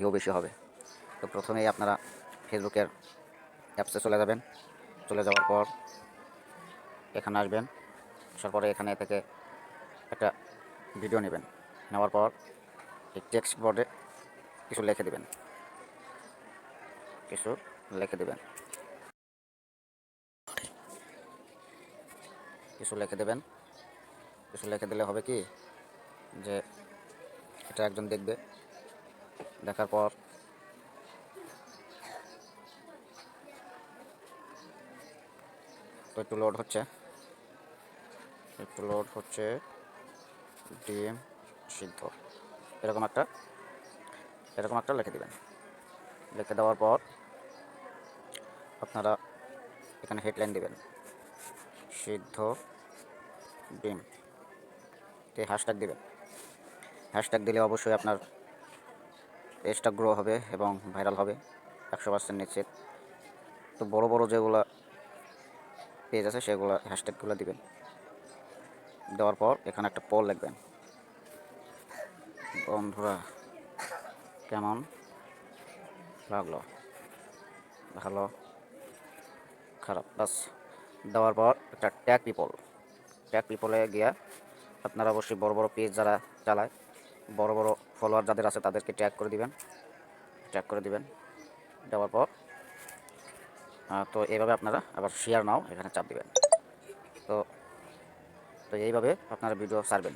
View বেশি হবে। তো প্রথমেই আপনারা ফেসবুকের অ্যাপসে চলে যাবেন। চলে যাওয়ার পর এখানে আসবেন। আসার পরে এখানে থেকে একটা ভিডিও নেবেন। নেওয়ার পর এই টেক্সট বোর্ডে কিছু লিখে দেবেন। কিছু লিখে দেবেন। কিছু লিখে দেবেন। কিছু লিখে দিলে হবে কি যে এটা একজন দেখবে। দেখার পর তো একটু লোড হচ্ছে। ডিম সিদ্ধ এরকম একটা লিখে দেবেন। লিখে দেওয়ার পর আপনারা এখানে হেডলাইন দেবেন, সিদ্ধ ডিম। তো হ্যাশট্যাগ দেবেন। হ্যাশট্যাগ দিলে অবশ্যই আপনার পেজটা গ্রো হবে এবং ভাইরাল হবে 100% নিশ্চিত। তো বড় বড় যেগুলো পেজ আছে সেগুলো হ্যাশট্যাগুলো দিবেন। দেওয়ার পর এখানে একটা পোল লিখবেন, বন্ধুরা কেমন লাগলো, ভালো খারাপ, বাস। দেওয়ার পর একটা ট্যাগ পিপলে গিয়া আপনারা অবশ্যই বড় বড় পেজ যারা চালায়, বড় বড় ফলোয়ার যাদের আছে তাদেরকে ট্যাগ করে দিবেন। দেওয়ার পর তো এইভাবে আপনারা আবার শেয়ার নাও এখানে চাপ দিবেন। তো তো এইভাবে আপনারা ভিডিও ছাড়বেন।